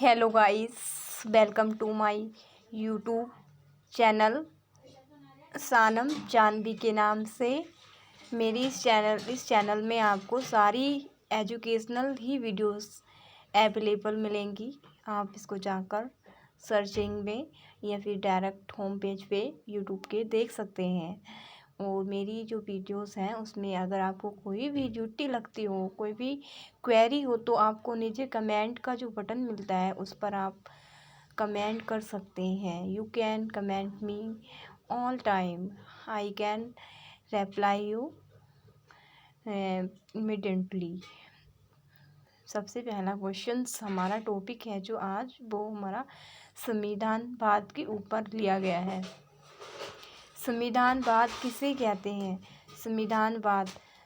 Hello guys, welcome to my YouTube channel Sanam Janvi के नाम से। मेरी इस चैनल में आपको सारी एजुकेशनल ही वीडियोस अवेलेबल मिलेंगी। आप इसको जाकर सर्चिंग में या फिर डायरेक्ट होम पेज पे यूट्यूब के देख सकते हैं। और मेरी जो वीडियोस हैं उसमें अगर आपको कोई भी ड्यूटी लगती हो, कोई भी क्वेरी हो, तो आपको नीचे कमेंट का जो बटन मिलता है उस पर आप कमेंट कर सकते हैं। You can comment me all time, I can reply you immediately. सबसे पहला क्वेश्चन हमारा टॉपिक है जो आज वो हमारा संविधानवाद के ऊपर लिया गया है। संविधानवाद किसे कहते हैं?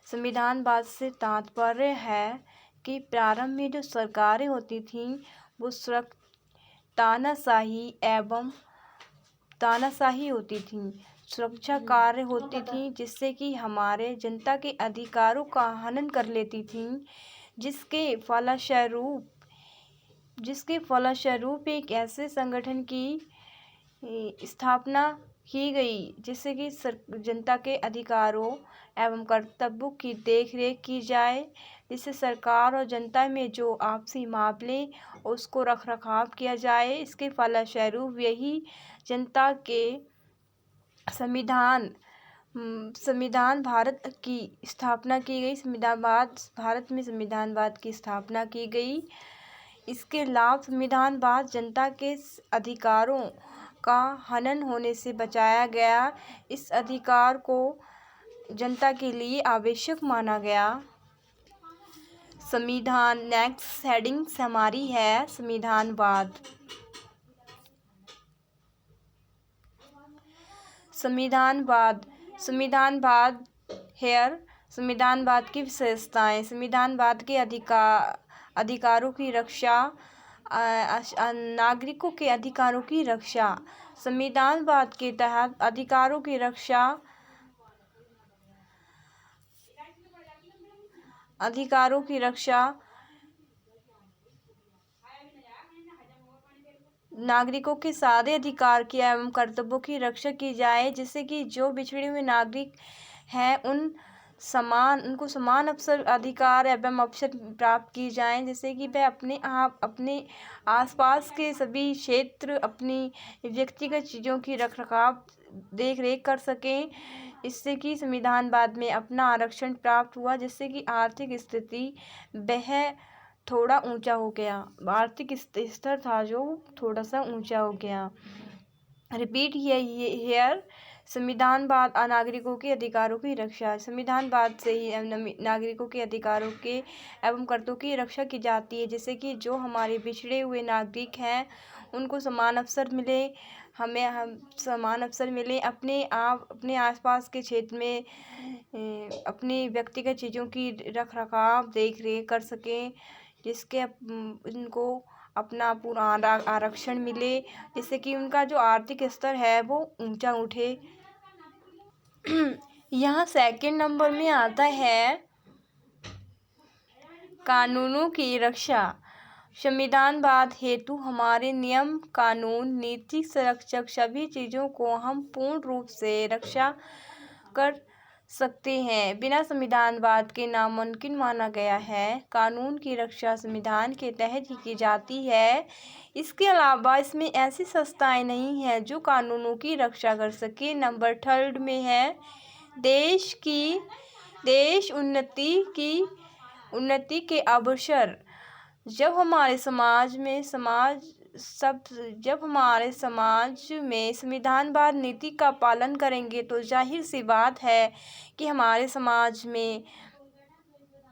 संविधानवाद से तात्पर्य है कि प्रारंभ में जो सरकारें होती थीं वो तानाशाही होती थीं, सुरक्षा कार्य होती थीं, जिससे कि हमारे जनता के अधिकारों का हनन कर लेती थीं, जिसके फलस्वरूप एक ऐसे संगठन की स्थापना की गई जिससे कि जनता के अधिकारों एवं कर्तव्यों की देखरेख की जाए, जिससे सरकार और जनता में जो आपसी मामले उसको रखरखाव किया जाए। इसके फलस्वरूप यही जनता के संविधान भारत की स्थापना की गई। भारत में संविधानवाद की स्थापना की गई। इसके लाभ संविधानवाद जनता के अधिकारों का हनन होने से बचाया गया। इस अधिकार को जनता के लिए आवश्यक माना गया। संविधान नेक्स्ट हेडिंग हमारी है संविधानवाद। संविधानवाद की विशेषताएं। संविधानवाद के अधिकारों की रक्षा, नागरिकों के अधिकारों की रक्षा। संविधानवाद के तहत अधिकारों की रक्षा नागरिकों के सारे अधिकार की एवं कर्तव्यों की रक्षा की जाए, जिससे कि जो बिछड़े हुए नागरिक हैं उनको समान अवसर, अधिकार एवं अवसर प्राप्त की जाएं, जिससे कि वह अपने आसपास के सभी क्षेत्र, अपनी व्यक्तिगत चीज़ों की रखरखाव देख रेख कर सकें। इससे कि संविधानवाद में अपना आरक्षण प्राप्त हुआ, जिससे कि आर्थिक स्थिति वह थोड़ा ऊंचा हो गया। आर्थिक स्तर था जो थोड़ा सा ऊंचा हो गया। Repeat here. संविधानवाद नागरिकों के अधिकारों की रक्षा। संविधानवाद से ही नागरिकों के अधिकारों के एवं कर्तव्यों की रक्षा की जाती है, जैसे कि जो हमारे बिछड़े हुए नागरिक हैं उनको समान अवसर मिले, हम समान अवसर मिले अपने आसपास के क्षेत्र में अपनी व्यक्तिगत चीज़ों की रखरखाव देख रेख कर सकें, जिसके इनको अपना पूरा आरक्षण मिले, जिससे कि उनका जो आर्थिक स्तर है वो ऊंचा उठे। यहाँ सेकंड नंबर में आता है कानूनों की रक्षा। संविधानवाद हेतु हमारे नियम, कानून, नीति, संरक्षक सभी चीज़ों को हम पूर्ण रूप से रक्षा कर सकते हैं, बिना संविधानवाद के नामुमकिन माना गया है। कानून की रक्षा संविधान के तहत ही की जाती है। इसके अलावा इसमें ऐसी संस्थाएं नहीं हैं जो कानूनों की रक्षा कर सके। नंबर थर्ड में है देश उन्नति के अवसर। जब हमारे समाज में संविधानवाद नीति का पालन करेंगे तो जाहिर सी बात है कि हमारे समाज में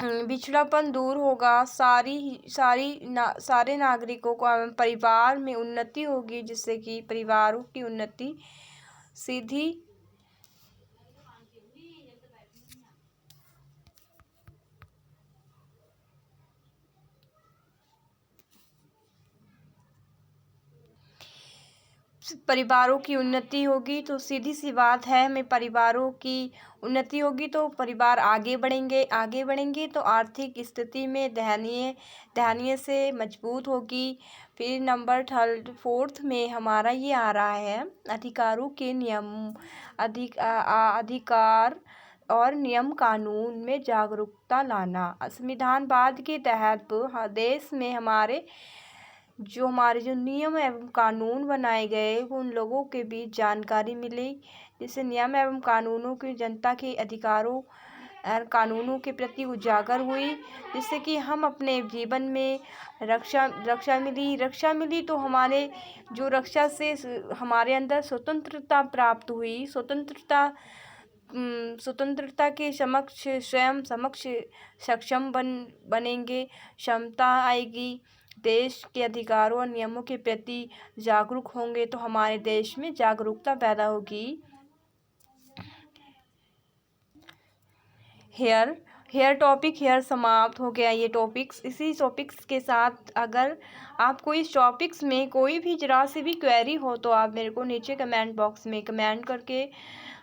पिछड़ापन दूर होगा, सारे नागरिकों को परिवार में उन्नति होगी, जिससे कि परिवारों की उन्नति सीधी परिवारों की उन्नति होगी तो सीधी सी बात है, हमें परिवारों की उन्नति होगी तो परिवार आगे बढ़ेंगे तो आर्थिक स्थिति में दयनीय से मजबूत होगी। फिर नंबर फोर्थ में हमारा ये आ रहा है, अधिकारों के नियम अधिकार और नियम कानून में जागरूकता लाना। संविधानवाद के तहत देश में हमारे जो नियम एवं कानून बनाए गए वो उन लोगों के बीच जानकारी मिले, जिससे नियम एवं कानूनों की जनता के अधिकारों और कानूनों के प्रति उजागर हुई, जिससे कि हम अपने जीवन में रक्षा मिली तो हमारे जो रक्षा से हमारे अंदर स्वतंत्रता प्राप्त हुई। स्वतंत्रता के स्वयं सक्षम बनेंगे, क्षमता आएगी, देश के अधिकारों और नियमों के प्रति जागरूक होंगे तो हमारे देश में जागरूकता पैदा होगी। हेयर समाप्त हो गया ये टॉपिक्स। इसी टॉपिक्स के साथ अगर आपको इस टॉपिक्स में कोई भी जरा सी भी क्वेरी हो तो आप मेरे को नीचे कमेंट बॉक्स में कमेंट करके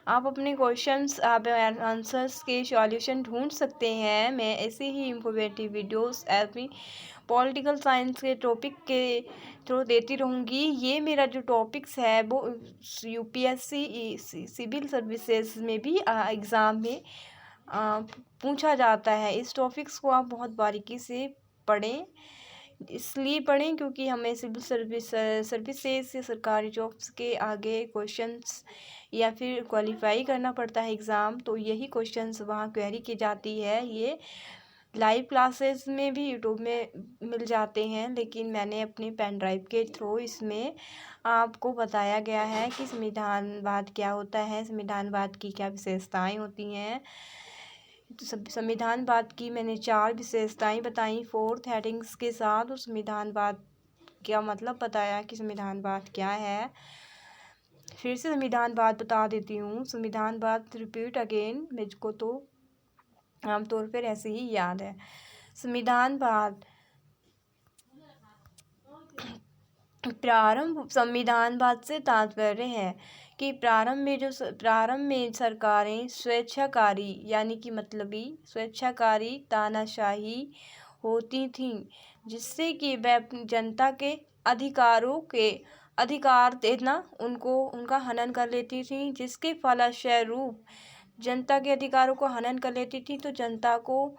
आप अपने क्वेश्चंस आप आंसर्स के सॉल्यूशन ढूंढ सकते हैं। मैं ऐसे ही इंफॉर्मेटिव वीडियोस ऐसी पॉलिटिकल साइंस के टॉपिक के थ्रू देती रहूँगी। ये मेरा जो टॉपिक्स है वो यूपीएससी सिविल सर्विसेज में भी एग्ज़ाम में पूछा जाता है। इस टॉपिक्स को आप बहुत बारीकी से पढ़ें, इसलिए पढ़ें क्योंकि हमें सिविल सर्विसेज या सरकारी जॉब्स के आगे क्वेश्चंस या फिर क्वालिफाई करना पड़ता है एग्ज़ाम, तो यही क्वेश्चंस वहाँ क्वेरी की जाती है। ये लाइव क्लासेस में भी यूट्यूब में मिल जाते हैं, लेकिन मैंने अपने पेन ड्राइव के थ्रू इसमें आपको बताया गया है कि संविधानवाद क्या होता है, संविधानवाद की क्या विशेषताएं होती हैं। तो संविधानवाद की मैंने 4 विशेषताएं बताई 4 हेडिंग्स के साथ, और संविधानवाद क्या मतलब बताया कि संविधानवाद क्या है। फिर से संविधानवाद बता देती हूँ। संविधानवाद रिपीट अगेन, मुझको तो आमतौर पर ऐसे ही याद है। संविधानवाद संविधानवाद से तात्पर्य है कि प्रारंभ में सरकारें स्वेच्छाकारी यानी कि मतलबी स्वेच्छाकारी तानाशाही होती थीं, जिससे कि वह जनता के अधिकार देना उनका हनन कर लेती थी, जिसके फलस्वरूप जनता के अधिकारों को हनन कर लेती थी तो जनता को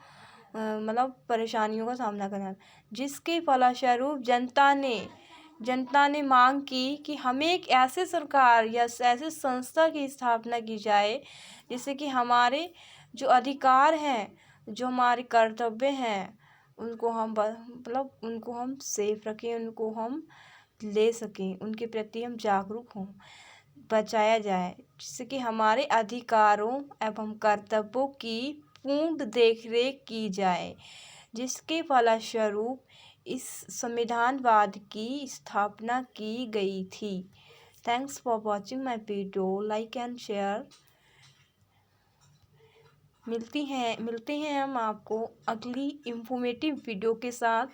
मतलब परेशानियों का सामना करना, जिसके फलस्वरूप जनता ने मांग की कि हमें एक ऐसे सरकार या ऐसे संस्था की स्थापना की जाए जिससे कि हमारे जो अधिकार हैं, जो हमारे कर्तव्य हैं, उनको हम सेफ रखें, उनको हम ले सकें, उनके प्रति हम जागरूक हों, बचाया जाए, जिससे कि हमारे अधिकारों एवं कर्तव्यों की पूर्ण देखरेख की जाए, जिसके फलस्वरूप इस संविधानवाद की स्थापना की गई थी। Thanks for watching my video, like and share. मिलते हैं हम आपको अगली इंफॉर्मेटिव वीडियो के साथ।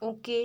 ओके।